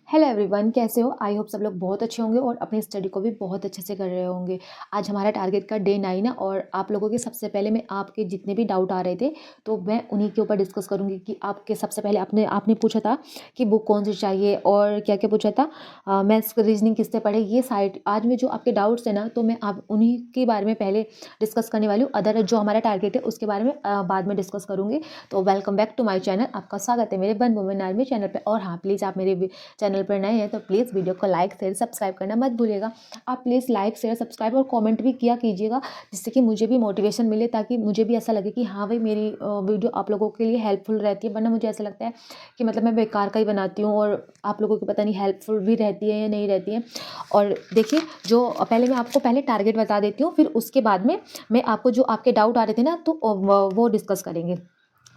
Hello everyone, कैसे हो? I hope सब लोग बहुत अच्छे होंगे और अपनी स्टडी को भी बहुत अच्छे से कर रहे होंगे। आज हमारा टारगेट का डे 9 है और आप लोगों के सबसे पहले मैं आपके जितने भी डाउट आ रहे थे तो मैं उन्हीं के ऊपर डिस्कस करूंगी कि आपके सबसे पहले आपने आपने पूछा था कि बुक कौन सी चाहिए और क्या क्या पूछा था, मैथ्स रीजनिंग किससे पढ़े, ये साइड आज में जो आपके डाउट्स है ना, तो मैं आप उन्हीं के बारे में पहले डिस्कस करने वाली हूँ। अदर जो हमारा टारगेट है उसके बारे में बाद में डिस्कस करूँगी। तो welcome back to my channel, आपका स्वागत है मेरे वन वुमेन आर्मी चैनल पर। और हाँ, प्लीज़ आप मेरे चैनल पर नए हैं तो प्लीज़ वीडियो को लाइक शेयर सब्सक्राइब करना मत भूलिएगा। आप प्लीज़ लाइक शेयर सब्सक्राइब और कमेंट भी किया कीजिएगा, जिससे कि मुझे भी मोटिवेशन मिले, ताकि मुझे भी ऐसा लगे कि हाँ भाई, मेरी वीडियो आप लोगों के लिए हेल्पफुल रहती है। वरना मुझे ऐसा लगता है कि मतलब मैं बेकार का ही बनाती हूँ और आप लोगों को पता नहीं हेल्पफुल भी रहती है या नहीं रहती है। और देखिए, जो पहले मैं आपको पहले टारगेट बता देती हूँ, फिर उसके बाद में मैं आपको जो आपके डाउट आ रहे थे ना, तो वो डिस्कस करेंगे।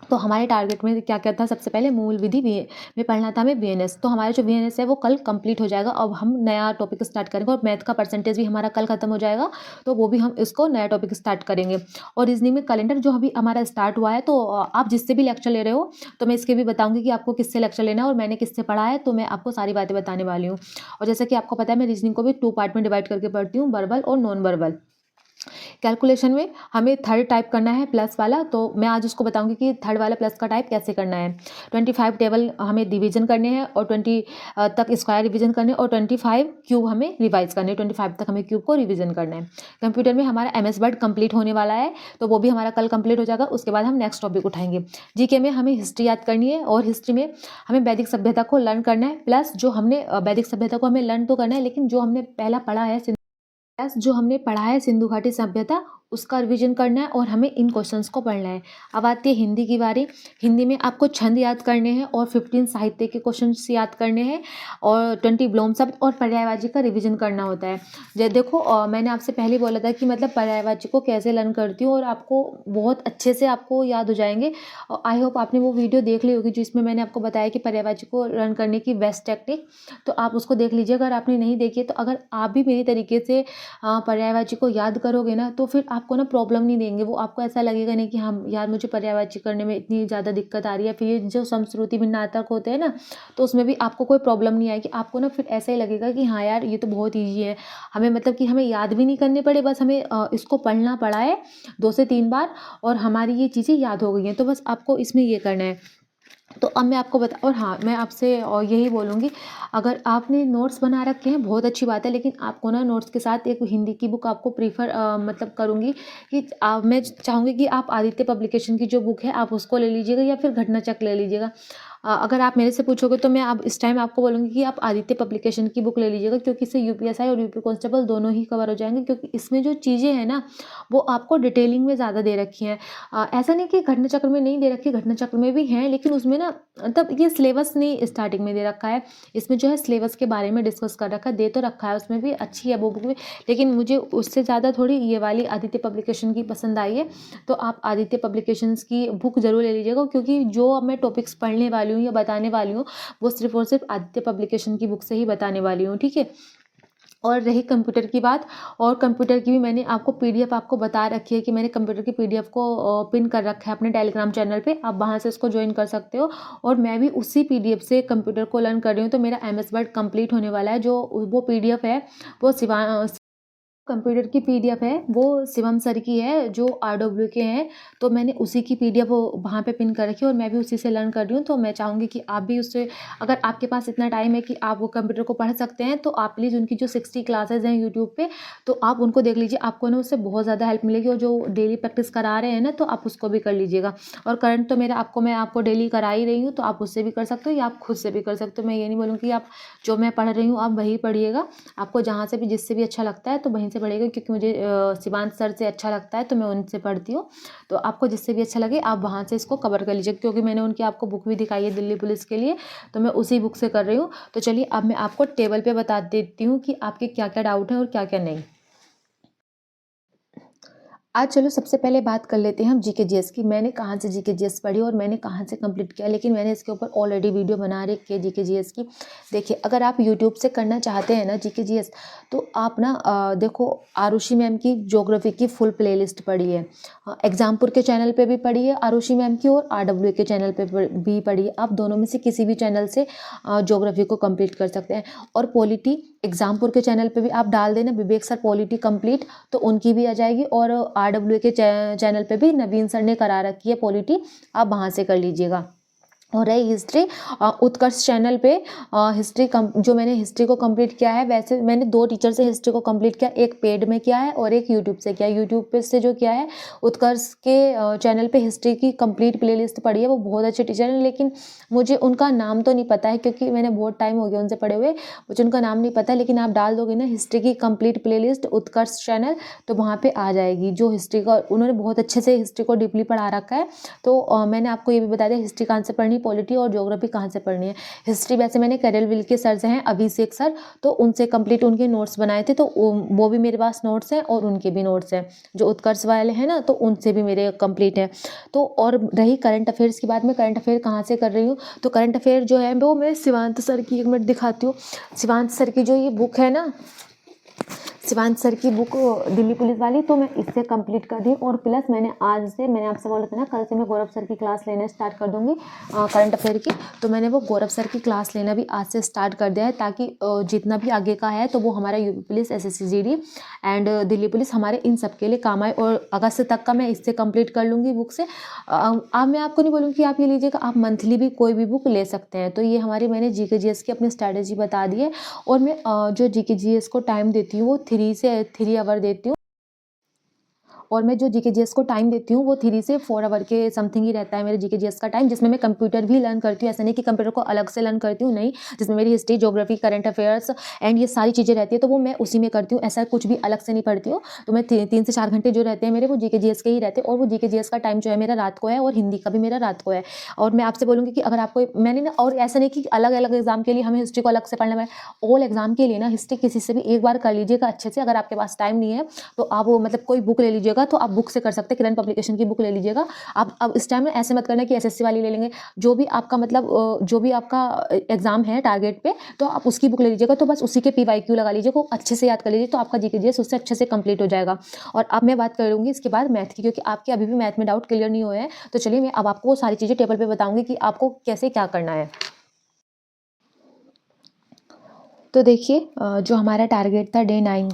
तो हमारे टारगेट में क्या क्या था? सबसे पहले मूल विधि में पढ़ना था हमें वीएनएस। तो हमारा जो वीएनएस है वो कल कंप्लीट हो जाएगा। अब हम नया टॉपिक स्टार्ट करेंगे और मैथ का परसेंटेज भी हमारा कल खत्म हो जाएगा, तो वो भी हम इसको नया टॉपिक स्टार्ट करेंगे। और रीजनिंग में कैलेंडर जो अभी हमारा स्टार्ट हुआ है, तो आप जिससे भी लेक्चर ले रहे हो तो मैं इसके भी बताऊंगी कि आपको किससे लेक्चर लेना है और मैंने किससे पढ़ा है, तो मैं आपको सारी बातें बताने वाली हूँ। और जैसा कि आपको पता है, मैं रीजनिंग को भी 2 पार्ट में डिवाइड करके पढ़ती हूँ, वर्बल और नॉन वर्बल। कैलकुलेशन में हमें थर्ड टाइप करना है, प्लस वाला, तो मैं आज उसको बताऊंगी कि थर्ड वाला प्लस का टाइप कैसे करना है। 25 टेबल हमें डिवीजन करने हैं और 20 तक स्क्वायर रिवीजन करने और 25 क्यूब हमें रिवाइज करने, 25 तक हमें क्यूब को रिवीजन करना है। कंप्यूटर में हमारा एमएस वर्ड कंप्लीट होने वाला है, तो वो भी हमारा कल कंप्लीट हो जाएगा। उसके बाद हम नेक्स्ट टॉपिक उठाएंगे। जीके में हमें हिस्ट्री याद करनी है और हिस्ट्री में हमें वैदिक सभ्यता को लर्न करना है। प्लस जो हमने वैदिक सभ्यता को हमें लर्न तो करना है, लेकिन जो हमने पहला पढ़ा है, जो हमने पढ़ा है सिंधु घाटी सभ्यता, उसका रिवीजन करना है और हमें इन क्वेश्चंस को पढ़ना है। अब आती है हिंदी की बारी। हिंदी में आपको छंद याद करने हैं और 15 साहित्य के क्वेश्चंस याद करने हैं और 20 विलोम शब्द और पर्यायवाची का रिवीजन करना होता है। देखो, मैंने आपसे पहले ही बोला था कि मतलब पर्यायवाची को कैसे लर्न करती हूँ और आपको बहुत अच्छे से आपको याद हो जाएंगे। और आई होप आपने वो वीडियो देख ली होगी जिसमें मैंने आपको बताया कि पर्यायवाची को लर्न करने की बेस्ट टेक्निक, तो आप उसको देख लीजिए अगर आपने नहीं देखी है। तो अगर आप भी मेरी तरीके से पर्यायवाची को याद करोगे ना, तो फिर आपको ना प्रॉब्लम नहीं देंगे। वो आपको ऐसा लगेगा नहीं कि हम यार, मुझे पर्यायवाची करने में इतनी ज़्यादा दिक्कत आ रही है। फिर ये जो समश्रुति भिन्नार्थक होते हैं ना, तो उसमें भी आपको कोई प्रॉब्लम नहीं आएगी। आपको ना फिर ऐसा ही लगेगा कि हाँ यार, ये तो बहुत ईजी है। हमें मतलब कि हमें याद भी नहीं करने पड़े, बस हमें इसको पढ़ना पड़ा है 2 से 3 बार और हमारी ये चीज़ें याद हो गई हैं। तो बस आपको इसमें ये करना है। तो अब मैं आपको बता, और हाँ, मैं आपसे और यही बोलूँगी, अगर आपने नोट्स बना रखे हैं बहुत अच्छी बात है, लेकिन आपको ना नोट्स के साथ एक हिंदी की बुक आपको प्रीफर मतलब करूँगी कि मैं चाहूँगी कि आप आदित्य पब्लिकेशन की जो बुक है आप उसको ले लीजिएगा या फिर घटनाचक्र ले लीजिएगा। अगर आप मेरे से पूछोगे तो मैं अब इस टाइम आपको बोलूँगी कि आप आदित्य पब्लिकेशन की बुक ले लीजिएगा, क्योंकि इससे यूपीएसआई और यूपी कांस्टेबल दोनों ही कवर हो जाएंगे, क्योंकि इसमें जो चीज़ें हैं ना, वो आपको डिटेलिंग में ज़्यादा दे रखी हैं। ऐसा नहीं कि घटनाचक्र में नहीं दे रखी, घटनाचक्र में भी हैं, लेकिन उसमें ना मतलब ये सिलेबस नहीं स्टार्टिंग में दे रखा है। इसमें जो है सिलेबस के बारे में डिस्कस कर रखा है, दे तो रखा है, उसमें भी अच्छी है वो बुक भी, लेकिन मुझे उससे ज़्यादा थोड़ी ये वाली आदित्य पब्लिकेशन की पसंद आई है। तो आप आदित्य पब्लिकेशंस की बुक ज़रूर ले लीजिएगा, क्योंकि जो अब मैं टॉपिक्स पढ़ने वाली हूँ या बताने वाली हूँ, वो सिर्फ और सिर्फ आदित्य पब्लिकेशन की बुक से ही बताने वाली हूँ, ठीक है। और रही कंप्यूटर की बात, और कंप्यूटर की भी मैंने आपको पीडीएफ आपको बता रखी है कि मैंने कंप्यूटर की पीडीएफ को पिन कर रखा है अपने टेलीग्राम चैनल पे, आप वहाँ से इसको ज्वाइन कर सकते हो। और मैं भी उसी पीडीएफ से कंप्यूटर को लर्न कर रही हूँ। तो मेरा एमएस वर्ड कंप्लीट होने वाला है। जो वो पीडीएफ है, वो कंप्यूटर की पीडीएफ है, वो शिवम सर की है जो आरडब्ल्यू के हैं। तो मैंने उसी की पीडीएफ वहाँ पे पिन कर रखी है और मैं भी उसी से लर्न कर रही हूँ। तो मैं चाहूँगी कि आप भी उससे, अगर आपके पास इतना टाइम है कि आप वो कंप्यूटर को पढ़ सकते हैं, तो आप प्लीज़ उनकी जो 60 क्लासेज हैं यूट्यूब पे, तो आप उनको देख लीजिए। आपको ना उससे बहुत ज़्यादा हेल्प मिलेगी। और जो डेली प्रैक्टिस करा रहे हैं ना, तो आप उसको भी कर लीजिएगा। और करंट तो मैं आपको डेली करा ही रही हूँ, तो आप उससे भी कर सकते हो या आप खुद से भी कर सकते हो। मैं ये नहीं बोलूँगी कि आप जो मैं पढ़ रही हूँ आप वही पढ़िएगा। आपको जहाँ से भी जिससे भी अच्छा लगता है तो वहीं से पढ़िएगा, क्योंकि मुझे शिवांत सर से अच्छा लगता है तो मैं उनसे पढ़ती हूँ। तो आपको जिससे भी अच्छा लगे आप वहाँ से इसको कवर कर लीजिए, क्योंकि मैंने उनकी आपको बुक भी दिखाई है दिल्ली पुलिस के लिए, तो मैं उसी बुक से कर रही हूँ। तो चलिए, अब मैं आपको टेबल पे बता देती हूँ कि आपके क्या क्या डाउट है और क्या क्या नहीं। आज चलो सबसे पहले बात कर लेते हैं हम जीके जीएस की। मैंने कहाँ से जीके जीएस पढ़ी और मैंने कहाँ से कंप्लीट किया, लेकिन मैंने इसके ऊपर ऑलरेडी वीडियो बना रखी है जीके जीएस की। देखिए, अगर आप यूट्यूब से करना चाहते हैं ना जीके जीएस, तो आप ना देखो, आरुषि मैम की ज्योग्राफी की फुल प्लेलिस्ट पढ़ी है, एग्जामपुर के चैनल पे भी पढ़ी है आरुषि मैम की, और RW के चैनल पे भी पढ़ी है। आप दोनों में से किसी भी चैनल से ज्योग्राफी को कंप्लीट कर सकते हैं। और पॉलिटी एग्जामपुर के चैनल पे भी आप डाल देना विवेक सर पॉलिटी कंप्लीट, तो उनकी भी आ जाएगी। और RW के चैनल पे भी नवीन सर ने करा रखी है पॉलिटी, आप वहाँ से कर लीजिएगा। और रही हिस्ट्री, उत्कर्ष चैनल पे हिस्ट्री जो मैंने हिस्ट्री को कंप्लीट किया है, वैसे मैंने 2 टीचर से हिस्ट्री को कंप्लीट किया, एक पेड में किया है और एक यूट्यूब से किया। यूट्यूब पे से जो किया है, उत्कर्ष के चैनल पे हिस्ट्री की कंप्लीट प्लेलिस्ट पढ़ी है, वो बहुत अच्छे टीचर हैं, लेकिन मुझे उनका नाम तो नहीं पता है क्योंकि मैंने बहुत टाइम हो गया उनसे पढ़े हुए, मुझे उनका नाम नहीं पता। लेकिन आप डाल दोगे ना हिस्ट्री की कंप्लीट प्लेलिस्ट उत्कर्ष चैनल, तो वहाँ पर आ जाएगी। जो हिस्ट्री का उन्होंने बहुत अच्छे से हिस्ट्री को डीपली पढ़ा रखा है। तो मैंने आपको ये भी बता दिया हिस्ट्री कहाँ से पढ़नी, पॉलिटी और ज्योग्राफी कहाँ से पढ़नी है। हिस्ट्री वैसे मैंने कैरल विल के सर से हैं, अभिषेक सर, तो उनसे कंप्लीट उनके नोट्स बनाए थे, तो वो भी मेरे पास नोट्स हैं और उनके भी नोट्स हैं। जो उत्कर्ष वाले हैं ना, तो उनसे भी मेरे कंप्लीट हैं। तो और रही करंट अफेयर्स की बात, मैं करंट अफेयर कहाँ से कर रही हूँ, तो करंट अफेयर जो है वो मैं शिवांत सर की, एक मिनट दिखाती हूँ। शिवांत सर की जो ये बुक है ना, शिवांत सर की बुक दिल्ली पुलिस वाली, तो मैं इससे कंप्लीट कर दी। और प्लस मैंने आज से, मैंने आपसे बोला था ना कल से मैं गौरव सर की क्लास लेना स्टार्ट कर दूंगी करंट अफेयर की, तो मैंने वो गौरव सर की क्लास लेना भी आज से स्टार्ट कर दिया है, ताकि जितना भी आगे का है तो वो हमारा UP police, SSC GD and Delhi police हमारे इन सब के लिए काम आए। और अगस्त तक का मैं इससे कंप्लीट कर लूँगी बुक से। अब मैं आपको नहीं बोलूँगी कि आप ये लीजिएगा, आप मंथली भी कोई भी बुक ले सकते हैं। तो ये हमारी, मैंने GK GS की अपनी स्ट्रैटेजी बता दी है। और मैं जो GK GS को टाइम देती हूँ वो 3 से 3 आवर देती हूँ। और मैं जो जीके जीएस को टाइम देती हूँ वो 3 से 4 आवर के समथिंग ही रहता है मेरे जीके जीएस का टाइम, जिसमें मैं कंप्यूटर भी लर्न करती हूँ। ऐसा नहीं कि कंप्यूटर को अलग से लर्न करती हूँ, नहीं, जिसमें मेरी history, geography, current affairs and ये सारी चीज़ें रहती है, तो वो मैं उसी में करती हूँ। ऐसा कुछ भी अलग से नहीं पढ़ती हूँ। तो मैं 3 से 4 घंटे जो रहते हैं मेरे, वो जीके जीएस के ही रहते हैं। और वो जीके जीएस का टाइम जो है मेरा रात को है, और हिंदी का भी मेरा रात को है। और मैं आपसे बोलूँगी कि अगर आपको, मैंने ना, और ऐसा नहीं कि अलग अलग एग्जाम के लिए हमें हिस्ट्री को अलग से पढ़ना है, ऑल एग्जाम के लिए ना हिस्ट्री किसी से भी एक बार कर लीजिएगा अच्छे से। अगर आपके पास टाइम नहीं है तो आप वो मतलब कोई बुक ले लीजिएगा, तो आप बुक से कर सकते हैं। किरण पब्लिकेशन की बुक ले लीजिएगा आप। अब इस टाइम में ऐसे मत करना कि SSC वाली ले लेंगे, जो भी आपका मतलब जो भी आपका एग्जाम है टारगेट पे, तो आप उसकी बुक ले लीजिएगा। तो बस उसी के PYQ लगा लीजिएगा, अच्छे से याद कर लीजिए, तो आपका जीके जीएस उससे अच्छे से कंप्लीट हो जाएगा। और अब मैं बात करूँगी इसके बाद मैथ की, क्योंकि आपके अभी भी मैथ में डाउट क्लियर नहीं हुए हैं। तो चलिए मैं अब आपको वो सारी चीज़ें टेबल पर बताऊँगी कि आपको कैसे क्या करना है। तो देखिए, जो हमारा टारगेट था डे 9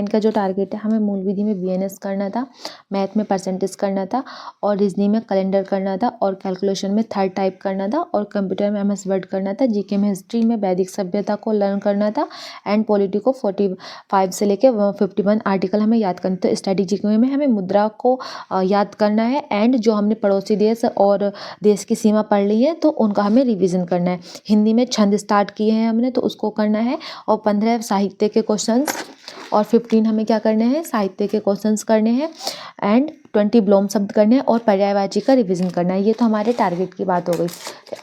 का जो टारगेट है, हमें मूल विधि में BNS करना था, मैथ में परसेंटेज करना था, और रीजनिंग में कैलेंडर करना था, और कैलकुलेशन में थर्ड टाइप करना था, और कंप्यूटर में MS वर्ड करना था, जीके में हिस्ट्री में वैदिक सभ्यता को लर्न करना था, एंड पॉलिटी को 45 से लेके 51 आर्टिकल हमें याद करना था। स्ट्रेटेजिक में हमें मुद्रा को याद करना है, एंड जो हमने पड़ोसी देश और देश की सीमा पढ़ ली है तो उनका हमें रिविज़न करना है। हिंदी में छंद स्टार्ट किए हैं हमने, तो उसको करना है, और 15 साहित्य के क्वेश्चंस, और 15 हमें क्या करने हैं, साहित्य के क्वेश्चंस करने हैं, एंड 20 ब्लोम शब्द करने हैं, और पर्यायवाची का रिवीजन करना है। ये तो हमारे टारगेट की बात हो गई।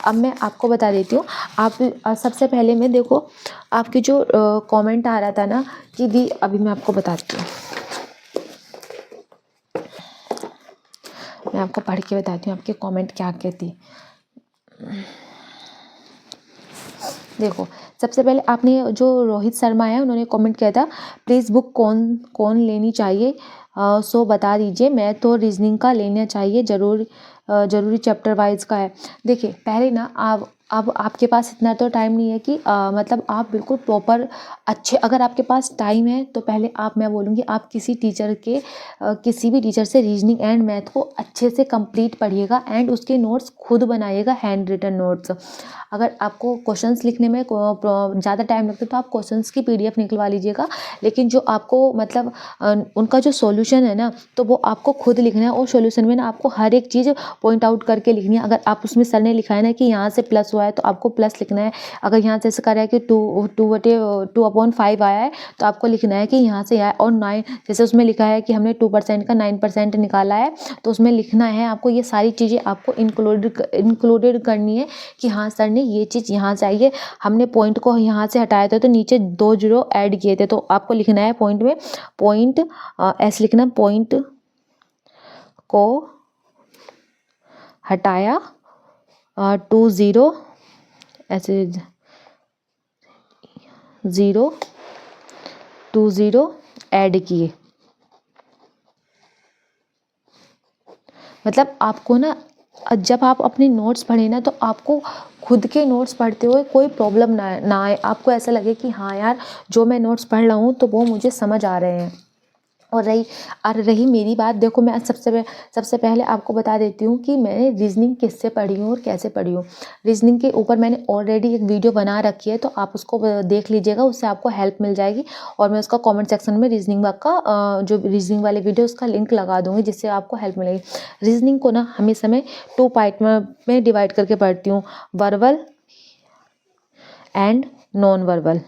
अब मैं आपको बता देती हूँ, आप सबसे पहले में देखो, आपकी जो कमेंट आ रहा था ना कि दी, अभी मैं आपको बताती हूँ, मैं आपको पढ़ के बताती हूँ आपके कमेंट क्या कहती। देखो, सबसे पहले आपने, जो रोहित शर्मा है, उन्होंने कमेंट किया था, प्लीज़ बुक कौन कौन लेनी चाहिए, सो बता दीजिए, मैं तो रीजनिंग का लेना चाहिए, ज़रूरी चैप्टर वाइज का है। देखिए, पहले ना आप, अब आपके पास इतना तो टाइम नहीं है कि मतलब आप बिल्कुल प्रॉपर अच्छे, अगर आपके पास टाइम है तो पहले आप, मैं बोलूँगी आप किसी टीचर के किसी भी टीचर से रीजनिंग एंड मैथ को अच्छे से कंप्लीट पढ़िएगा, एंड उसके नोट्स खुद बनाइएगा, हैंड रिटन नोट्स। अगर आपको क्वेश्चंस लिखने में ज़्यादा टाइम लगता है तो आप क्वेश्चंस की PDF निकलवा लीजिएगा, लेकिन जो आपको मतलब उनका जो सॉल्यूशन है ना, तो वो आपको खुद लिखना है। और सॉल्यूशन में ना आपको हर एक चीज़ पॉइंट आउट करके लिखनी है। अगर आप उसमें सर ने लिखा है ना कि यहाँ से प्लस हुआ है तो आपको प्लस लिखना है। अगर यहाँ से ऐसे कह रहा है कि 2/5 आया है तो आपको लिखना है कि यहाँ से आया है। और 9 जैसे उसमें लिखा है कि हमने 2% का 9% निकाला है तो उसमें लिखना है आपको। ये सारी चीज़ें आपको इंक्लूडेड करनी है कि हाँ सर ने ये चीज़ यहाँ से आई है, हमने पॉइंट को यहाँ से हटाया था तो नीचे 2 जीरो ऐड किए थे। तो आपको लिखना है पॉइंट में पॉइंट ऐसे लिखना, पॉइंट को हटाया 2 0 ऐसे 0 2 0 ऐड किए। मतलब आपको ना जब आप अपने नोट्स पढ़े ना तो आपको खुद के नोट्स पढ़ते हुए कोई प्रॉब्लम ना आए। आपको ऐसा लगे कि हाँ यार जो मैं नोट्स पढ़ रहा हूँ तो वो मुझे समझ आ रहे हैं। और रही मेरी बात, देखो मैं सबसे पहले आपको बता देती हूँ कि मैंने रीजनिंग किससे पढ़ी हूँ और कैसे पढ़ी हूँ। रीजनिंग के ऊपर मैंने ऑलरेडी एक वीडियो बना रखी है तो आप उसको देख लीजिएगा, उससे आपको हेल्प मिल जाएगी। और मैं उसका कमेंट सेक्शन में रीजनिंग का जो रीजनिंग वाले वीडियो उसका लिंक लगा दूँगी जिससे आपको हेल्प मिलेगी। रीजनिंग को ना हमेशा मैं 2 पार्ट में डिवाइड करके पढ़ती हूँ, वर्बल एंड नॉन वर्बल।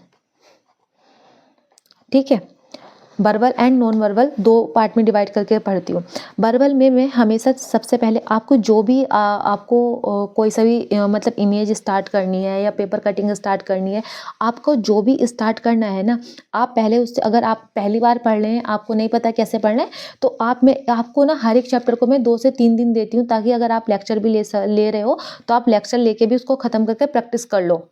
ठीक है, verbal and non verbal 2 part में डिवाइड करके पढ़ती हूँ। वर्बल में मैं हमेशा सबसे पहले आपको जो भी आपको कोई सा भी मतलब इमेज स्टार्ट करनी है या पेपर कटिंग स्टार्ट करनी है, आपको जो भी स्टार्ट करना है ना, आप पहले उससे, अगर आप पहली बार पढ़ रहे हैं, आपको नहीं पता कैसे पढ़ना है, तो आपको ना हर एक चैप्टर को मैं 2 से 3 दिन देती हूँ, ताकि अगर आप लेक्चर भी ले रहे हो तो आप लेक्चर लेके भी उसको ख़त्म करके प्रैक्टिस कर लो।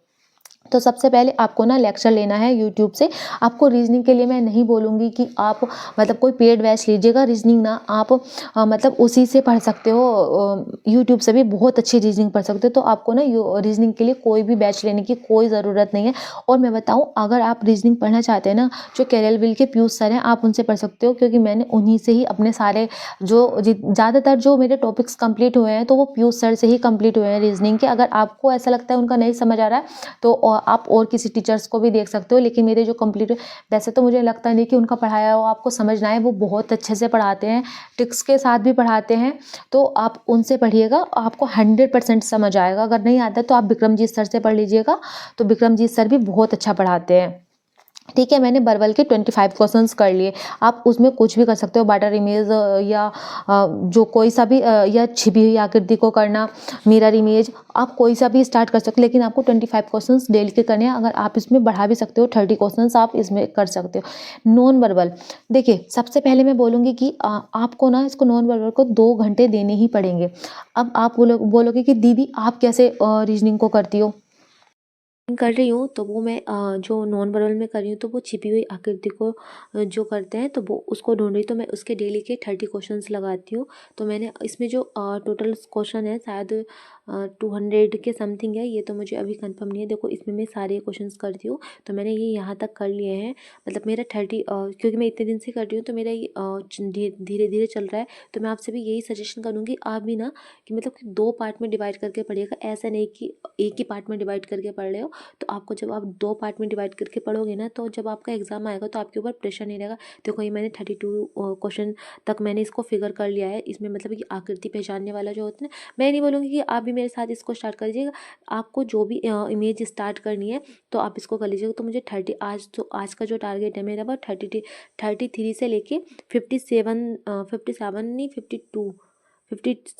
तो सबसे पहले आपको ना लेक्चर लेना है यूट्यूब से। आपको रीजनिंग के लिए मैं नहीं बोलूँगी कि आप मतलब कोई पेड बैच लीजिएगा। रीजनिंग ना आप मतलब उसी से पढ़ सकते हो, यूट्यूब से भी बहुत अच्छी रीजनिंग पढ़ सकते हो। तो आपको ना रीजनिंग के लिए कोई भी बैच लेने की कोई ज़रूरत नहीं है। और मैं बताऊँ, अगर आप रीजनिंग पढ़ना चाहते हैं ना, जो कैरियर विल के पीयूष सर हैं, आप उनसे पढ़ सकते हो, क्योंकि मैंने उन्हीं से ही अपने सारे ज़्यादातर जो मेरे टॉपिक्स कंप्लीट हुए हैं तो वो पीयूष सर से ही कंप्लीट हुए हैं रीजनिंग के। अगर आपको ऐसा लगता है उनका नहीं समझ आ रहा है तो आप और किसी टीचर्स को भी देख सकते हो, लेकिन मेरे जो कंप्लीट, वैसे तो मुझे लगता नहीं कि उनका पढ़ाया हो आपको समझ ना आए। वो बहुत अच्छे से पढ़ाते हैं, ट्रिक्स के साथ भी पढ़ाते हैं। तो आप उनसे पढ़िएगा, आपको 100% समझ आएगा। अगर नहीं आता तो आप विक्रमजीत सर से पढ़ लीजिएगा, तो विक्रमजीत सर भी बहुत अच्छा पढ़ाते हैं। ठीक है, मैंने वर्बल के 25 क्वेश्चंस कर लिए। आप उसमें कुछ भी कर सकते हो, वाटर इमेज या जो कोई सा भी या छिपी हुई आकृति को करना, मिरर इमेज, आप कोई सा भी स्टार्ट कर सकते हो, लेकिन आपको 25 क्वेश्चंस डेली के करने हैं। अगर आप इसमें बढ़ा भी सकते हो, 30 क्वेश्चंस आप इसमें कर सकते हो। नॉन वर्बल, देखिए सबसे पहले मैं बोलूँगी कि आपको ना इसको नॉन वर्बल को 2 घंटे देने ही पड़ेंगे। अब आप बोलोगे कि दीदी आप कैसे रीजनिंग को करती हो कर रही हूँ, तो वो मैं जो नॉन वर्बल में कर रही हूँ तो वो छिपी हुई आकृति को जो करते हैं तो वो उसको ढूंढ रही, तो मैं उसके डेली के 30 क्वेश्चंस लगाती हूँ। तो मैंने इसमें जो टोटल क्वेश्चन है शायद 200 के समथिंग है, ये तो मुझे अभी कंफर्म नहीं है। देखो इसमें मैं सारे क्वेश्चंस करती हूँ, तो मैंने ये यहाँ तक कर लिए हैं। मतलब मेरा 30 क्योंकि मैं इतने दिन से कर रही हूँ तो मेरा ये धीरे धीरे चल रहा है। तो मैं आपसे भी यही सजेशन करूँगी, आप भी ना कि मतलब कि 2 पार्ट में डिवाइड करके पढ़िएगा। ऐसा नहीं कि एक ही पार्ट में डिवाइड करके पढ़ रहे हो। तो आपको जब आप 2 पार्ट में डिवाइड करके पढ़ोगे ना, तो जब आपका एग्जाम आएगा तो आपके ऊपर प्रेशर नहीं रहेगा। देखो ये मैंने 32 क्वेश्चन तक मैंने इसको फिगर कर लिया है। इसमें मतलब कि आकृति पहचानने वाला जो होता है ना, मैं नहीं बोलूँगी कि आप भी मेरे साथ इसको स्टार्ट कर लीजिएगा। आपको जो भी इमेज स्टार्ट करनी है तो आप इसको कर लीजिएगा। तो मुझे 30 आज का जो टारगेट है मेरा वो 33 से लेके 57 नहीं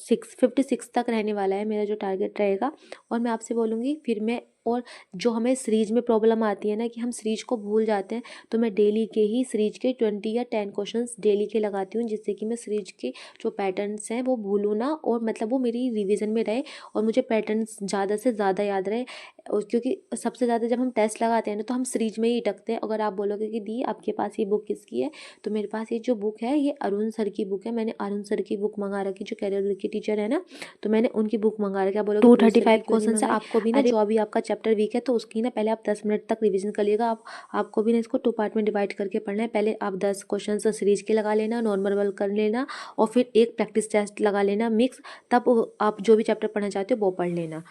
56 तक रहने वाला है मेरा जो टारगेट रहेगा। और मैं आपसे बोलूँगी फिर मैं, और जो हमें सीरीज में प्रॉब्लम आती है ना कि हम सीरीज को भूल जाते हैं, तो मैं डेली के ही सीरीज के 20 या 10 क्वेश्चंस डेली के लगाती हूँ, जिससे कि मैं सीरीज के जो पैटर्न्स हैं वो भूलूँ ना, और मतलब वो मेरी रिवीजन में रहे और मुझे पैटर्न्स ज़्यादा से ज़्यादा याद रहे। और क्योंकि सबसे ज़्यादा जब हम टेस्ट लगाते हैं ना तो हम सीरीज में ही अटकते हैं। अगर आप बोलोगे कि दी आपके पास ये बुक किसकी है, तो मेरे पास ये जो बुक है ये अरुण सर की बुक है। मैंने अरुण सर की बुक मंगा रखी, जो कैरियर के टीचर है ना, तो मैंने उनकी बुक मंगा रखी। आप बोलोगे 235 क्वेश्चन से आपको भी ना, जो अभी आपका चैप्टर वीक है तो उसकी ना पहले आप 10 मिनट तक रिवीजन कर लिएगा। आपको भी ना इसको 2 पार्ट में डिवाइड करके पढ़ना है। पहले आप 10 क्वेश्चन सीरीज के लगा लेना, नॉर्मल कर लेना, और फिर एक प्रैक्टिस टेस्ट लगा लेना मिक्स, तब आप जो भी चैप्टर पढ़ना चाहते हो वो पढ़ लेना।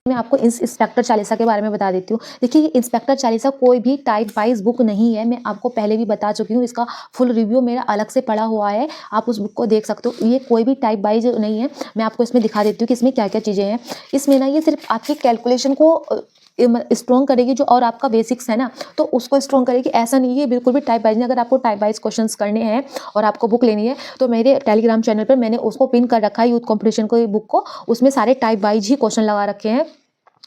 मैं आपको इंस्पेक्टर चालीसा के बारे में बता देती हूँ। देखिए, ये इंस्पेक्टर चालीसा कोई भी टाइप वाइज बुक नहीं है, मैं आपको पहले भी बता चुकी हूँ, इसका फुल रिव्यू मेरा अलग से पड़ा हुआ है, आप उस बुक को देख सकते हो। ये कोई भी टाइप वाइज नहीं है, मैं आपको इसमें दिखा देती हूँ कि इसमें क्या क्या चीज़ें हैं। इसमें ना ये सिर्फ आपकी कैलकुलेशन को स्ट्रॉन्ग करेगी, जो और आपका बेसिक्स है ना, तो उसको स्ट्रॉन्ग करेगी। ऐसा नहीं है बिल्कुल भी टाइप वाइज नहीं। अगर आपको टाइप वाइज क्वेश्चंस करने हैं और आपको बुक लेनी है, तो मेरे टेलीग्राम चैनल पर मैंने उसको पिन कर रखा है, यूथ कॉम्पिटिशन को बुक को, उसमें सारे टाइप वाइज ही क्वेश्चन लगा रखे हैं।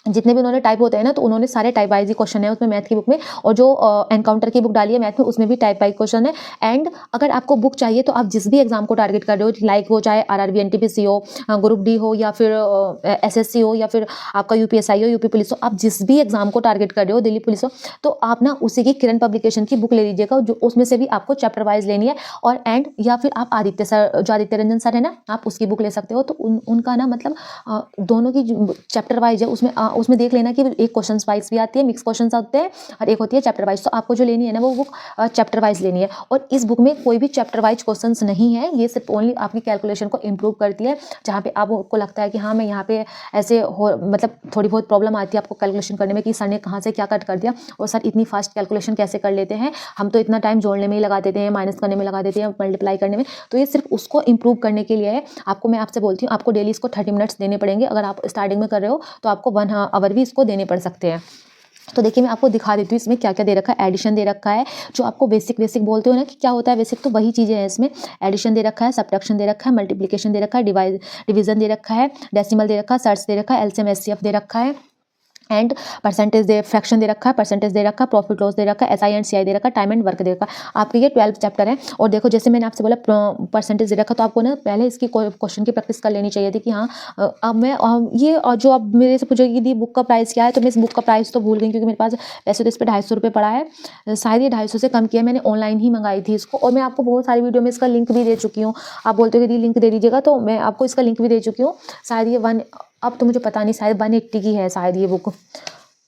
जितने भी उन्होंने टाइप होते हैं ना, तो उन्होंने सारे टाइप वाइज ही क्वेश्चन है उसमें मैथ की बुक में, और जो एनकाउंटर की बुक डाली है मैथ में, उसमें भी टाइप वाइज क्वेश्चन है। एंड अगर आपको बुक चाहिए तो आप जिस भी एग्जाम को टारगेट कर रहे हो, लाइक वो चाहे आरआरबी एनटीपीसी हो, ग्रुप डी हो, या फिर एसएससी हो, या फिर आपका यूपीएसआई हो, यूपी पुलिस हो, आप जिस भी एग्जाम को टारगेट कर रहे हो, दिल्ली पुलिस हो, तो आप ना उसी की किरण पब्लिकेशन की बुक ले लीजिएगा, जो उसमें से भी आपको चैप्टर वाइज लेनी है। और एंड या फिर आप आदित्य सर, जो आदित्य रंजन सर है ना, आप उसकी बुक ले सकते हो। तो उनका ना मतलब दोनों की चैप्टर वाइज है, उसमें देख लेना कि एक क्वेश्चन वाइज भी आती है, मिक्स क्वेश्चन आते हैं, और एक होती है चैप्टर वाइज। तो आपको जो लेनी है ना, वो बुक चैप्टर वाइज लेनी है। और इस बुक में कोई भी चैप्टर वाइज क्वेश्चंस नहीं है, ये सिर्फ ओनली आपकी कैलकुलेशन को इंप्रूव करती है। जहाँ पे आपको लगता है कि हाँ, मैं यहाँ पे ऐसे हो, मतलब थोड़ी बहुत प्रॉब्लम आती है आपको कैलकुलेशन करने में कि सर ने कहाँ से क्या कट कर दिया, और सर इतनी फास्ट कैलकुलेशन कैसे कर लेते हैं, हम तो इतना टाइम जोड़ने में ही लगा देते हैं, माइनस करने में लगा देते हैं, मल्टीप्लाई करने में। तो ये सिर्फ उसको इंप्रूव करने के लिए है। आपको, मैं आपसे बोलती हूँ, आपको डेली इसको 30 मिनट्स देने पड़ेंगे। अगर आप स्टार्टिंग में कर रहे हो तो आपको 1 आवर भी इसको देने पड़ सकते हैं। तो देखिए, मैं आपको दिखा देती हूँ इसमें क्या क्या दे रखा है। एडिशन दे रखा है, जो आपको बेसिक बोलते हो ना कि क्या होता है बेसिक, तो वही चीज़ें हैं इसमें। एडिशन दे रखा है, सब्ट्रैक्शन दे रखा है, मल्टीप्लिकेशन दे रखा है, डिवीजन दे रखा है, डेसिमल दे रखा है, सर्च दे रखा है, एलसीएम एचसीएफ दे रखा है, एंड परसेंटेज दे, फ्रैक्शन दे रखा है, परसेंटेज दे रखा है, प्रॉफिट लॉस दे रखा है, एसआई एंड सीआई दे रखा है, टाइम एंड वर्क दे रखा है। आपके ये 12 चैप्टर है। और देखो, जैसे मैंने आपसे बोला परसेंटेज दे रखा, तो आपको ना पहले इसकी क्वेश्चन की प्रैक्टिस कर लेनी चाहिए थी कि हाँ, अब मैं ये जो अब मेरे से पूछोगी कि बुक का प्राइस क्या है, तो मैं इस बुक का प्राइस तो भूल गई, क्योंकि मेरे पास वैसे तो इस पर 250 रुपये पड़ा है, शायद ये 250 से कम किया, मैंने ऑनलाइन ही मंगाई थी इसको। और मैं आपको बहुत सारी वीडियो में इसका लिंक भी दे चुकी हूँ। आप बोलते हो कि लिंक दे दीजिएगा, तो मैं आपको इसका लिंक भी दे चुकी हूँ। शायद ये अब तो मुझे पता नहीं, शायद 180 की है शायद ये बुक,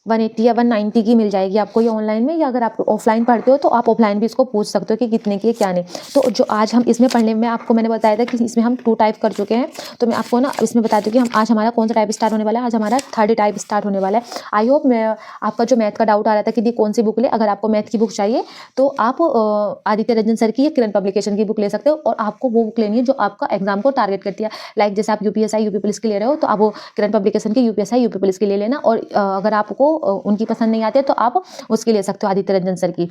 180 या 190 की मिल जाएगी आपको ये ऑनलाइन में। या अगर आप ऑफलाइन पढ़ते हो तो आप ऑफलाइन भी इसको पूछ सकते हो कि कितने की है क्या नहीं। तो जो आज हम इसमें पढ़ने में, आपको मैंने बताया था कि इसमें हम 2 टाइप कर चुके हैं, तो मैं आपको ना इसमें बताती हूँ कि हम आज हमारा कौन सा टाइप स्टार्ट होने वाला है। आज हमारा 3rd टाइप स्टार्ट होने वाला है। आई होप मैं आपका जो मैथ का डाउट आ रहा था कि कौन सी बुक ले, अगर आपको मैथ की बुक चाहिए तो आप आदित्य रंजन सर की या किरण पब्लिकेशन की बुक ले सकते हो। और आपको वो बुक लेनी है जो आपका एग्जाम को टारगेट करती है। लाइक जैसे आप यूपीएसआई यूपी पुलिस के ले रहे हो, तो आप वो किरण पब्लिकेशन की यूपीएसआई यूपी पुलिस के ले लेना। और अगर आपको उनकी पसंद नहीं आते तो आप उसकी ले सकते हो, आदित्य रंजन सर की।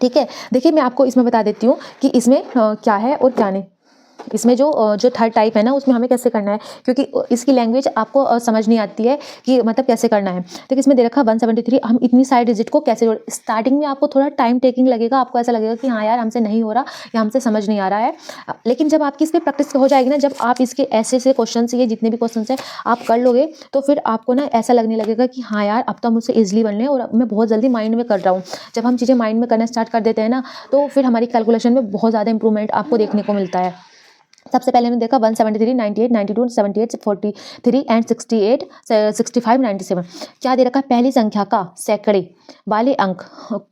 ठीक है, देखिए, मैं आपको इसमें बता देती हूँ कि इसमें क्या है और क्या नहीं। इसमें जो 3rd टाइप है ना, उसमें हमें कैसे करना है, क्योंकि इसकी लैंग्वेज आपको समझ नहीं आती है कि मतलब कैसे करना है। देखिए, इसमें दे रखा 173, हम इतनी सारी डिजिट को कैसे जोड़। स्टार्टिंग में आपको थोड़ा टाइम टेकिंग लगेगा, आपको ऐसा लगेगा कि हाँ यार, हमसे नहीं हो रहा या हमसे समझ नहीं आ रहा है। लेकिन जब आपकी इस पर प्रैक्टिस हो जाएगी ना, जब आप इसके ऐसे क्वेश्चन, ये जितने भी क्वेश्चन हैं आप कर लोगे, तो फिर आपको ना ऐसा लगने लगेगा कि हाँ यार, अब तो मुझसे ईजिली बन रहे हैं और मैं बहुत जल्दी माइंड में कर रहा हूँ। जब हम चीज़ें माइंड में करना स्टार्ट कर देते हैं ना, तो फिर हमारी कैलकुलेशन में बहुत ज़्यादा इंप्रूवमेंट आपको देखने को मिलता है। सबसे पहले मैंने देखा 173, 98, 92, 78, 43 एंड 68, 65, 97। क्या दे रखा है, पहली संख्या का सैकड़े वाले अंक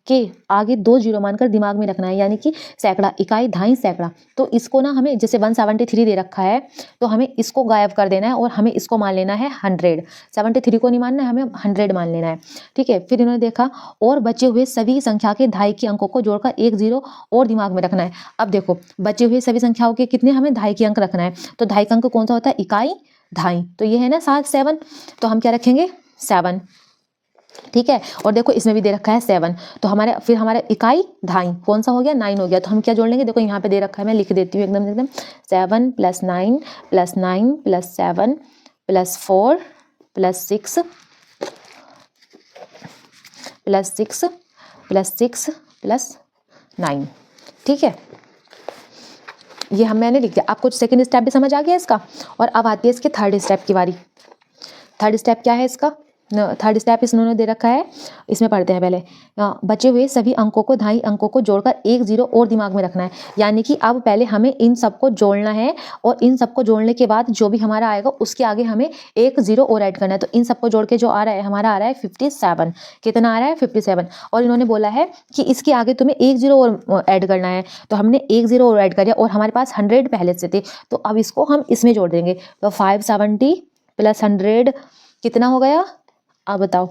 के आगे 2 जीरो मानकर दिमाग में रखना है, यानी कि सैकड़ा, इकाई, दहाई, सैकड़ा। तो इसको ना हमें, जैसे 173 दे रखा है, तो हमें इसको गायब कर देना है और हमें इसको मान लेना है 100। 73 को नहीं मानना है, हमें 100 मान लेना है। ठीक है, फिर इन्होंने देखा, और बचे हुए सभी संख्या के दहाई के अंकों को जोड़कर 1 जीरो और दिमाग में रखना है। अब देखो, बचे हुए सभी संख्याओं के कितने, हमें दहाई के अंक रखना है। तो दहाई का अंक कौन सा होता है, इकाई, दहाई। तो ये है ना 7, तो हम क्या रखेंगे, 7। ठीक है, और देखो इसमें भी दे रखा है 7, तो फिर हमारा इकाई, दहाई कौन सा हो गया, 9 हो गया। तो हम क्या जोड़ लेंगे, देखो यहाँ पे दे रखा है, मैं लिख देती हूँ एकदम 7 + 9 + 9 + 7 + 4 + 6 + 6 + 6 + 9। ठीक है, ये मैंने लिख दिया। आपको सेकंड स्टेप भी समझ आ गया इसका। और अब आती है इसके 3rd स्टेप की बारी। 3rd स्टेप क्या है इसका, 3rd स्टेप इन्होंने दे रखा है, इसमें पढ़ते हैं पहले। बचे हुए सभी अंकों को, दहाई अंकों को जोड़कर 1 जीरो और दिमाग में रखना है। यानी कि अब पहले हमें इन सबको जोड़ना है, और इन सबको जोड़ने के बाद जो भी हमारा आएगा उसके आगे हमें 1 जीरो और ऐड करना है। तो इन सबको जोड़ के जो आ रहा है, हमारा आ रहा है 57। कितना आ रहा है, 57। और इन्होंने बोला है कि इसके आगे तुम्हें 1 जीरो और ऐड करना है। तो हमने 1 जीरो और ऐड कर दिया, और हमारे पास 100 पहले से थे, तो अब इसको हम इसमें जोड़ देंगे। तो 570 + 100 कितना हो गया, अब बताओ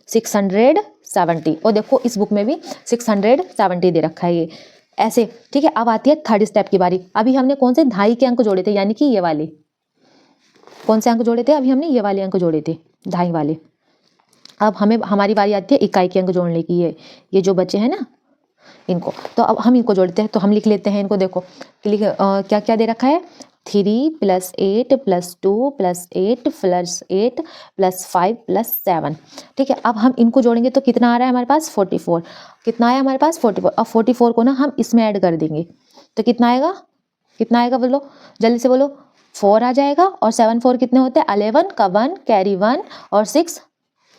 670। और देखो इस बुक में भी 670 दे रखा है ये ऐसे, ठीक है। अब आती है थर्ड स्टेप की बारी। अभी हमने कौन से ढाई के अंक जोड़े थे, यानी कि ये वाले कौन से अंक जोड़े थे, अभी हमने ये वाले अंक जोड़े थे, ढाई वाले। अब हमें हमारी बारी आती है इकाई के अंक जोड़ने की। ये जो बचे हैं ना इनको, तो अब हम इनको जोड़ते हैं। तो हम लिख लेते हैं इनको, देखो क्या क्या दे रखा है, 3 + 8 + 2 + 8 + 8 + 5 + 7, ठीक है। अब हम इनको जोड़ेंगे तो कितना आ रहा है हमारे पास, 44। कितना आया हमारे पास, 44। अब 44 को ना हम इसमें ऐड कर देंगे तो कितना आएगा, कितना आएगा बोलो जल्दी से बोलो, 4 आ जाएगा। और 7 4 कितने होते हैं, 11 का 1 कैरी 1 और 6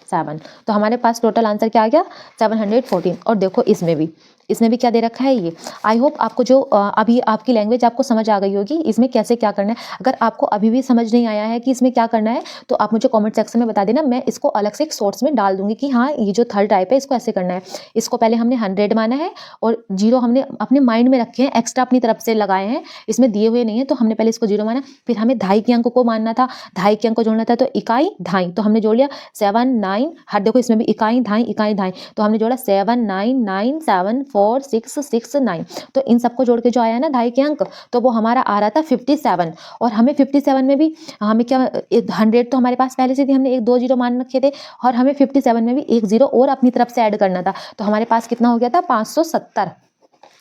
7। तो हमारे पास टोटल आंसर क्या आ गया, 714। और देखो इसमें भी क्या दे रखा है ये। आई होप आपको जो अभी आपकी लैंग्वेज आपको समझ आ गई होगी इसमें कैसे क्या करना है। अगर आपको अभी भी समझ नहीं आया है कि इसमें क्या करना है तो आप मुझे कमेंट सेक्शन में बता देना, मैं इसको अलग से एक शॉर्ट्स में डाल दूंगी कि हाँ ये जो थर्ड टाइप है इसको ऐसे करना है। इसको पहले हमने 100 माना है और 0 हमने अपने माइंड में रखे हैं, एक्स्ट्रा अपनी तरफ से लगाए हैं, इसमें दिए हुए नहीं है। तो हमने पहले इसको 0 माना, फिर हमें ढाई के अंक को मानना था, ढाई के अंक को जोड़ना था, तो इकाई ढाई तो हमने जोड़ लिया 7 9। हर देखो इसमें भी इकाई ढाई तो हमने जोड़ा 7 9 9 7 4 6 6 9। तो इन सबको जोड़ के जो आया ना ढाई के अंक, तो वो हमारा आ रहा था 57। और हमें 57 में भी हमें क्या, 100 तो हमारे पास पहले से थी, हमने 1 2 0 मान रखे थे, और हमें 57 में भी 1 0 और अपनी तरफ से ऐड करना था। तो हमारे पास कितना हो गया था, 570।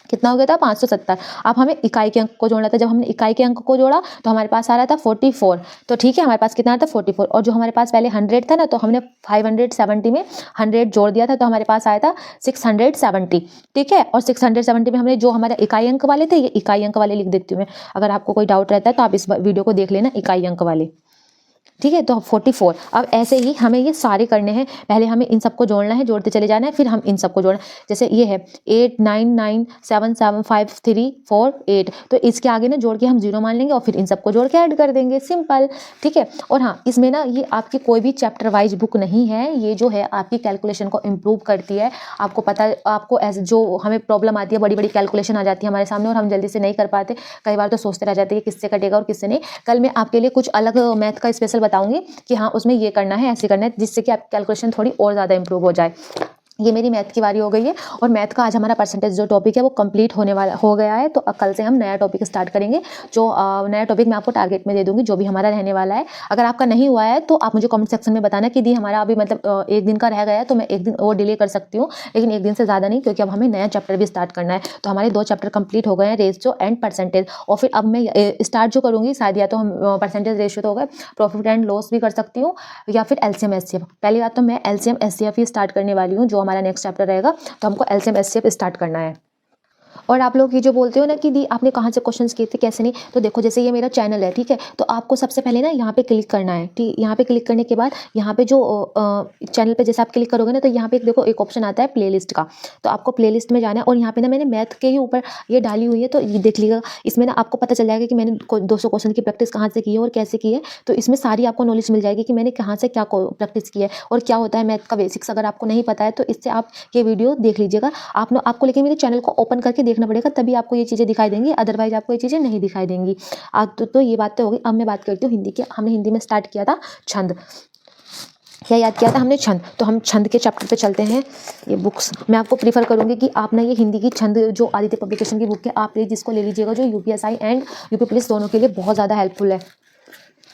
कितना हो गया था, 570। अब हमें इकाई के अंक को जोड़ना था, जब हमने इकाई के अंक को जोड़ा तो हमारे पास आ रहा था 44। तो ठीक है, हमारे पास कितना था 44। और जो हमारे पास पहले 100 था ना, तो हमने 570 में 100 जोड़ दिया था, तो हमारे पास आया था 670, ठीक है। और 670 में हमने जो हमारे इकाई अंक वाले थे, ये इकाई अंक वाले लिख देती हूँ मैं। अगर आपको कोई डाउट रहता है तो आप इस वीडियो को देख लेना, इकाई अंक वाले, ठीक है। तो 44। अब ऐसे ही हमें ये सारे करने हैं, पहले हमें इन सबको जोड़ना है, जोड़ते चले जाना है, फिर हम इन सबको जोड़ना। जैसे ये है 8 9 9 7 7 5 3 4 8, तो इसके आगे ना जोड़ के हम 0 मान लेंगे और फिर इन सबको जोड़ के ऐड कर देंगे, सिंपल, ठीक है। और हाँ, इसमें ना ये आपकी कोई भी चैप्टर वाइज बुक नहीं है, ये जो है आपकी कैलकुलेशन को इम्प्रूव करती है। आपको पता है, आपको ऐसे जो हमें प्रॉब्लम आती है, बड़ी बड़ी कैलकुलेशन आ जाती है हमारे सामने और हम जल्दी से नहीं कर पाते, कई बार तो सोचते रह जाते हैं किससे कटेगा और किससे नहीं। कल मैं आपके लिए कुछ अलग मैथ का स्पेशल बताऊंगी कि हाँ उसमें ये करना है, ऐसे करना है, जिससे कि आपकी कैलकुलेशन थोड़ी और ज़्यादा इंप्रूव हो जाए। ये मेरी मैथ की बारी हो गई है और मैथ का आज हमारा परसेंटेज जो टॉपिक है वो कंप्लीट होने वाला हो गया है। तो कल से हम नया टॉपिक स्टार्ट करेंगे, जो नया टॉपिक मैं आपको टारगेट में दे दूंगी, जो भी हमारा रहने वाला है। अगर आपका नहीं हुआ है तो आप मुझे कमेंट सेक्शन में बताना कि दी हमारा अभी मतलब एक दिन का रह गया है, तो मैं एक दिन और डिले कर सकती हूँ, लेकिन एक दिन से ज़्यादा नहीं, क्योंकि अब हमें नया चैप्टर भी स्टार्ट करना है। तो हमारे 2 चैप्टर कंप्लीट हो गए हैं, रेशियो एंड परसेंटेज। और फिर अब मैं स्टार्ट जो करूँगी शायद या तो हम परसेंटेज रेशियो तो हो गए, प्रॉफिट एंड लॉस भी कर सकती हूँ, या फिर एलसीएम एचसीएफ। पहली बात तो मैं एलसीएम एचसीएफ ही स्टार्ट करने वाली हूँ, जो हमारा नेक्स्ट चैप्टर रहेगा। तो हमको एलसीएम एचसीएफ स्टार्ट करना है। और आप लोग ये जो बोलते हो ना कि दी आपने कहाँ से क्वेश्चंस किए थे, कैसे नहीं, तो देखो जैसे ये मेरा चैनल है, ठीक है। तो आपको सबसे पहले ना यहाँ पे क्लिक करना है, ठीक। यहाँ पे क्लिक करने के बाद यहाँ पे जो चैनल पे जैसे आप क्लिक करोगे ना, तो यहाँ पे देखो एक ऑप्शन आता है प्लेलिस्ट का। तो आपको प्लेलिस्ट में जाना है और यहाँ पे ना मैंने मैथ के ही ऊपर ये डाली हुई है, तो ये देख लीजिएगा। इसमें ना आपको पता चल जाएगा कि मैंने 200 क्वेश्चन की प्रैक्टिस कहाँ से की है और कैसे की है। तो इसमें सारी आपको नॉलेज मिल जाएगी कि मैंने कहाँ से क्या प्रैक्टिस की है और क्या होता है मैथ का बेसिक्स। अगर आपको नहीं पता है तो इससे आप ये वीडियो देख लीजिएगा। आपको लेकिन मेरे चैनल को ओपन करके देखना पड़ेगा, तभी आपको ये चीज़ें दिखाई देंगी, अदरवाइज आपको ये चीज़ें नहीं दिखाई देंगी। तो ये बात तो होगी। अब मैं बात करती हूँ हिंदी की। हमने हिंदी में स्टार्ट किया था छंद, क्या याद किया था हमने, छंद। तो हम छंद के चैप्टर पे चलते हैं। ये बुक्स मैं आपको प्रीफर करूँगी कि आप ना ये हिंदी की छंद जो आदित्य पब्लिकेशन की बुक है, आप प्लीज़ जिसको ले लीजिएगा, जो यूपीएसआई एंड यूपी पुलिस दोनों के लिए बहुत ज़्यादा हेल्पफुल है।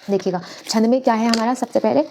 देखिएगा छंद में क्या है हमारा, सबसे पहले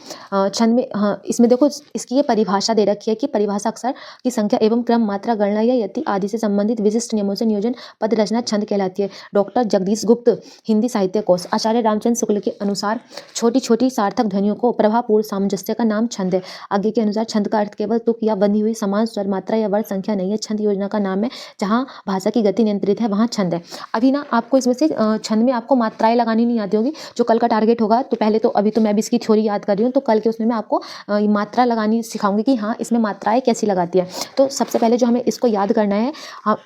छंद में, हाँ इसमें देखो इसकी ये परिभाषा दे रखी है कि परिभाषा अक्षर की संख्या एवं क्रम, मात्रा, गणना या यति आदि से संबंधित विशिष्ट नियमों से नियोजन पद रचना छंद कहलाती है। डॉक्टर जगदीश गुप्त, हिंदी साहित्य कोश। आचार्य रामचंद्र शुक्ल के अनुसार छोटी छोटी सार्थक ध्वनियों को प्रभावपूर्ण सामंजस्य का नाम छंद है। आगे के अनुसार छंद का अर्थ केवल तुक या बंधी हुई समान स्वर, मात्रा या वर्ड संख्या नहीं है। छंद योजना का नाम है, जहाँ भाषा की गति नियंत्रित है वहाँ छंद है। अभी ना आपको इसमें से छंद में आपको मात्राएं लगानी नहीं आती होगी, जो कल का टारगेट होगा। तो पहले तो अभी तो मैं भी इसकी थ्योरी याद कर रही हूँ, तो कल के उसमें मैं आपको मात्रा लगानी सिखाऊंगी कि हाँ इसमें मात्राएं कैसी लगाती है। तो सबसे पहले जो हमें इसको याद करना है,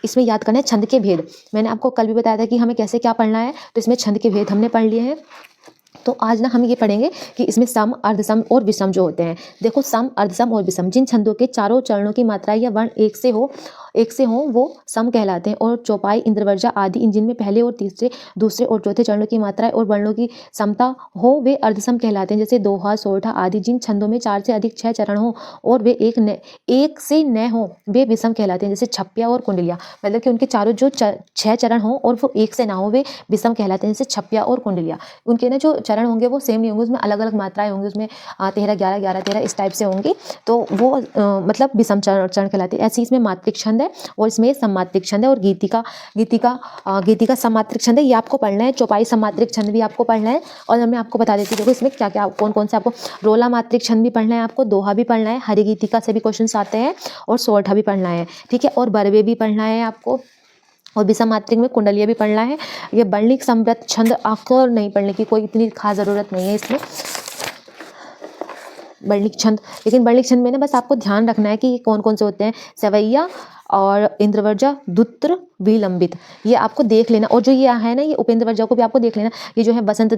इसमें याद करना है छंद के भेद। मैंने आपको कल भी बताया था कि हमें कैसे क्या पढ़ना है, तो इसमें छंद के भेद हमने पढ़ लिए हैं। तो आज ना हम ये पढ़ेंगे कि इसमें सम, अर्धसम और विषम जो होते हैं। देखो सम, अर्धसम और विषम, जिन छंदों के चारों चरणों की मात्रा या वर्ण एक से हो, एक से हों वो सम कहलाते हैं। और चौपाई, इंद्रवर्जा आदि इन जिनमें पहले और तीसरे, दूसरे और चौथे चरणों की मात्राएं और वर्णों की समता हो वे अर्धसम कहलाते हैं। जैसे दोहा, सोरठा आदि जिन छंदों में 4 से अधिक 6 चरण हो और वे एक से न हो वे विषम कहलाते हैं। जैसे छप्पिया और कुंडलिया, मतलब कि उनके चारों जो 6 चरण हो और वो एक से ना हो वे विषम कहलाते हैं। जैसे छप्पिया और कुंडलिया, उनके ना जो चरण होंगे वो सेम नहीं होंगे, उसमें अलग अलग मात्राएं होंगी, उसमें 13 11 11 13 इस टाइप से होंगी, तो वो मतलब विषम चरण कहलाते हैं। ऐसे इसमें मात्रिक छंद है और इसमें सम्मात्रिक छंद है। और गीतिका सम्मात्रिक छंद है, ये आपको पढ़ना है। चौपाई सम्मात्रिक छंद भी आपको पढ़ना है। और मैं आपको बता देती हूँ देखो इसमें क्या क्या कौन कौन से आपको, रोला मात्रिक छंद भी पढ़ना है आपको, दोहा भी पढ़ना है, हरिगीतिका से भी क्वेश्चन आते हैं, और सोरठा भी पढ़ना है, ठीक है। और बरवे भी पढ़ना है आपको, और विषम मात्रिक में कुंडलिया भी पढ़ना है। ये वर्णिक समृद्ध छंद आपको नहीं पढ़ने की कोई इतनी खास ज़रूरत नहीं है इसमें, वर्णिक छंद। लेकिन वर्णिक छंद में ना बस आपको ध्यान रखना है कि ये कौन कौन से होते हैं। सवैया और इंद्रवर्जा, दुत्र, विलंबित, ये आपको देख लेना। और जो ये है ना, ये उपेंद्रवर्जा को भी आपको देख लेना। ये जो है बसंत,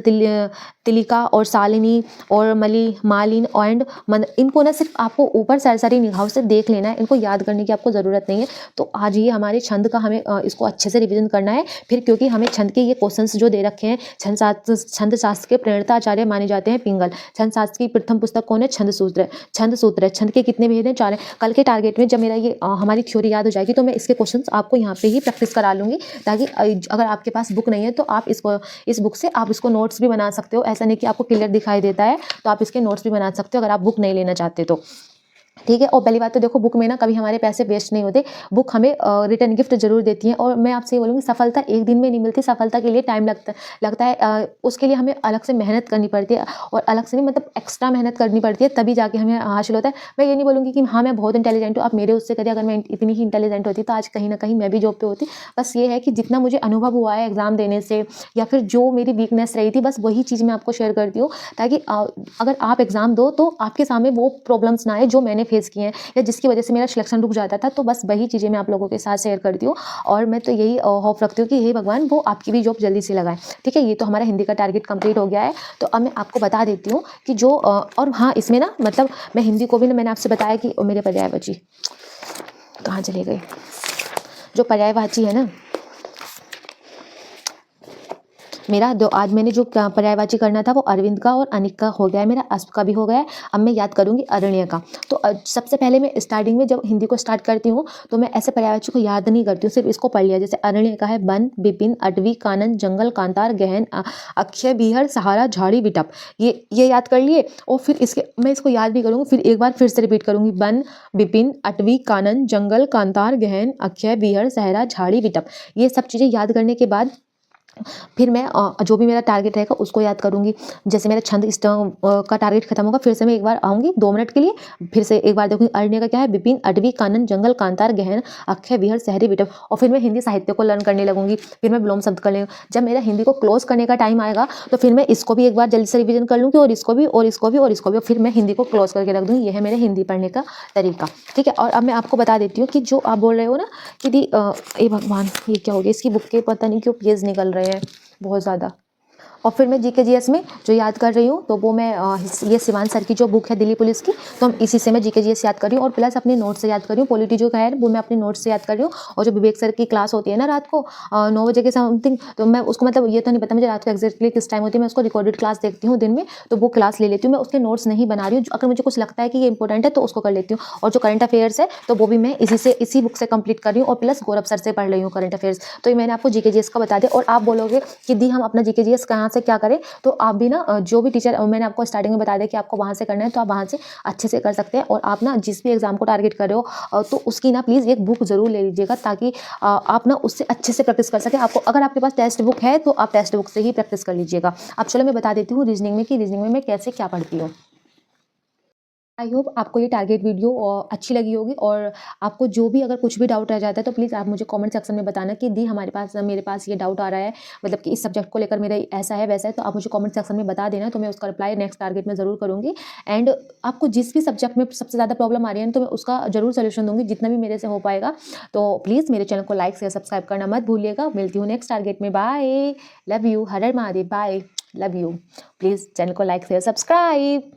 तिलिका और शालिनी और मालिन एंड मन, इनको ना सिर्फ आपको ऊपर सरसरी निगाहों से देख लेना है, इनको याद करने की आपको ज़रूरत नहीं है। तो आज ये हमारे छंद का हमें इसको अच्छे से रिविजन करना है फिर, क्योंकि हमें छंद के ये क्वेश्चंस जो दे रखे हैं, छंद शास्त्र के प्रणेता आचार्य माने जाते हैं पिंगल। छंद शास्त्र की प्रथम पुस्तक कौन है? छंद सूत्र है। छंद के कितने भेद हैं? 4 हैं। कल के टारगेट में जब मेरा ये हमारी थ्योरी याद हो जाएगी तो मैं इसके क्वेश्चंस आपको यहाँ पे ही प्रैक्टिस करा लूँगी, ताकि अगर आपके पास बुक नहीं है तो आप इस बुक से आप इसको नोट्स भी बना सकते हो। ऐसा नहीं कि आपको क्लियर दिखाई देता है, तो आप इसके नोट्स भी बना सकते हो अगर आप बुक नहीं लेना चाहते तो, ठीक है। और पहली बात तो देखो, बुक में ना कभी हमारे पैसे वेस्ट नहीं होते, बुक हमें रिटर्न गिफ्ट जरूर देती है। और मैं आपसे ये बोलूँगी, सफलता एक दिन में नहीं मिलती, सफलता के लिए टाइम लगता है। उसके लिए हमें अलग से मेहनत करनी पड़ती है, और अलग से नहीं मतलब एक्स्ट्रा मेहनत करनी पड़ती है, तभी जाके हमें हासिल होता है। मैं ये नहीं बोलूँगी कि हाँ मैं बहुत इंटेलिजेंट हूँ, आप मेरे उससे करिए। अगर मैं इतनी ही इंटेलिजेंट होती तो आज कहीं ना कहीं मैं भी जॉब पे होती। बस ये है कि जितना मुझे अनुभव हुआ है एग्जाम देने से, या फिर जो मेरी वीकनेस रही थी, बस वही चीज़ मैं आपको शेयर करती हूँ, ताकि अगर आप एग्जाम दो तो आपके सामने वो प्रॉब्लम्स ना आए जो मैंने फेस किए हैं, या जिसकी वजह से मेरा सिलेक्शन रुक जाता था। तो बस वही चीज़ें मैं आप लोगों के साथ शेयर करती हूँ, और मैं तो यही होप रखती हूँ कि हे भगवान वो आपकी भी जॉब जल्दी से लगाए, ठीक है। ये तो हमारा हिंदी का टारगेट कंप्लीट हो गया है। तो अब मैं आपको बता देती हूँ कि जो और हाँ, इसमें ना मतलब मैं हिंदी को भी ना, मैंने आपसे बताया कि मेरे पर्यायवाची कहाँ चले गए, जो पर्यायवाची है ना मेरा, आज मैंने जो पर्यायवाची करना था वो अरविंद का और अनिक का हो गया है, मेरा अस्प का भी हो गया है। अब मैं याद करूंगी अरण्य का। तो सबसे पहले मैं स्टार्टिंग में जब हिंदी को स्टार्ट करती हूँ तो मैं ऐसे पर्यायवाची को याद नहीं करती हूँ, सिर्फ इसको पढ़ लिया। जैसे अरण्य का है वन, विपिन, अटवी, कानन, जंगल, कांतार, गहन, अक्षय, बिहर, सहारा, झाड़ी, विटप, ये याद कर लिए। और फिर इसके मैं इसको याद भी करूँगी, फिर एक बार फिर से रिपीट करूँगी, वन, विपिन, अटवी, कानन, जंगल, कांतार, गहन, अक्षय, बिहर, सहरा, झाड़ी, विटप। ये सब चीज़ें याद करने के बाद फिर मैं जो भी मेरा टारगेट रहेगा उसको याद करूँगी। जैसे मेरा छंद का टारगेट खत्म होगा, फिर से मैं एक बार आऊँगी 2 मिनट के लिए, फिर से एक बार देखूँगी अरण्य का क्या है, विपिन, अटवी, कानन, जंगल, कांतार, गहन, अक्षय, बिहर, सहरी, विटप। और फिर मैं हिंदी साहित्य को लर्न करने लगूंगी, फिर मैं विलोम शब्द कर लेंगे। जब मेरा हिंदी को क्लोज करने का टाइम आएगा तो फिर मैं इसको भी एक बार जल्दी से रिविजन कर लूँगी, और इसको भी और इसको भी और इसको भी, और फिर मैं हिंदी को क्लोज करके रख दूँगी। यह है मेरे हिंदी पढ़ने का तरीका, ठीक है। और अब मैं आपको बता देती हूँ कि जो आप बोल रहे हो ना कि ए भगवान ये क्या हो गया, इसकी बुक के पता नहीं क्यों पेज निकल रहे हैं बहुत ज़्यादा। और फिर मैं जीके जीएस में जो याद कर रही हूँ तो वो मैं ये सिवान सर की जो बुक है दिल्ली पुलिस की, तो हम इसी से मैं जीके जीएस याद कर रही हूँ, और प्लस अपने नोट से याद कर रही हूँ। पॉलिटी जो है वो मैं अपने नोट से याद कर रही हूँ। और जो विवेक सर की क्लास होती है ना रात को 9 बजे के समथिंग, तो मैं उसको मतलब ये तो नहीं पता मुझे रात को एग्जैक्टली किस टाइम होती है, मैं उसको रिकॉर्डेड क्लास देखती हूँ दिन में, तो वो क्लास ले लेती हूँ। मैं उसके नोट्स नहीं बना रही हूँ, अगर मुझे कुछ लगता है कि ये इंपॉर्टेंट है तो उसको कर लेती हूँ। और जो करंट अफेयर्स है तो वो भी मैं इसी बुक से कंप्लीट कर रही हूँ, और प्लस गौरव सर से पढ़ रही हूँ करंट अफेयर्स। तो ये मैंने आपको जीके जीएस का बता दिया। और आप बोलोगे कि दी हम अपना जीके जीएस कहाँ से क्या करें, तो आप भी ना जो भी टीचर मैंने आपको स्टार्टिंग में बता दिया कि आपको वहाँ से करना है, तो आप वहाँ से अच्छे से कर सकते हैं। और आप ना जिस भी एग्जाम को टारगेट कर रहे हो तो उसकी ना प्लीज़ एक बुक जरूर ले लीजिएगा, ताकि आप ना उससे अच्छे से प्रैक्टिस कर सकें। आपको अगर आपके पास टेक्स्ट बुक है तो आप टेक्स्ट बुक से ही प्रैक्टिस कर लीजिएगा। अब चलो मैं बता देती हूँ रीजनिंग में कि रीजनिंग में मैं कैसे क्या पढ़ती हूँ। आई होप आपको ये टारगेट वीडियो अच्छी लगी होगी, और आपको जो भी अगर कुछ भी डाउट रह जाता है तो प्लीज़ आप मुझे कमेंट सेक्शन में बताना कि दी मेरे पास ये डाउट आ रहा है, मतलब कि इस सब्जेक्ट को लेकर मेरा ऐसा है वैसा है, तो आप मुझे कमेंट सेक्शन में बता देना, तो मैं उसका रिप्लाई नेक्स्ट टारगेट में ज़रूर करूँगी। एंड आपको जिस भी सब्जेक्ट में सबसे ज़्यादा प्रॉब्लम आ रही है तो मैं उसका जरूर सोल्यूशन दूंगी जितना भी मेरे से हो पाएगा। तो प्लीज़ मेरे चैनल को लाइक शेयर सब्सक्राइब करना मत भूलिएगा। मिलती हूँ नेक्स्ट टारगेट में। Bye, love you, Har Har Mahadev, bye, love you. Please channel को लाइक शेयर सब्सक्राइब।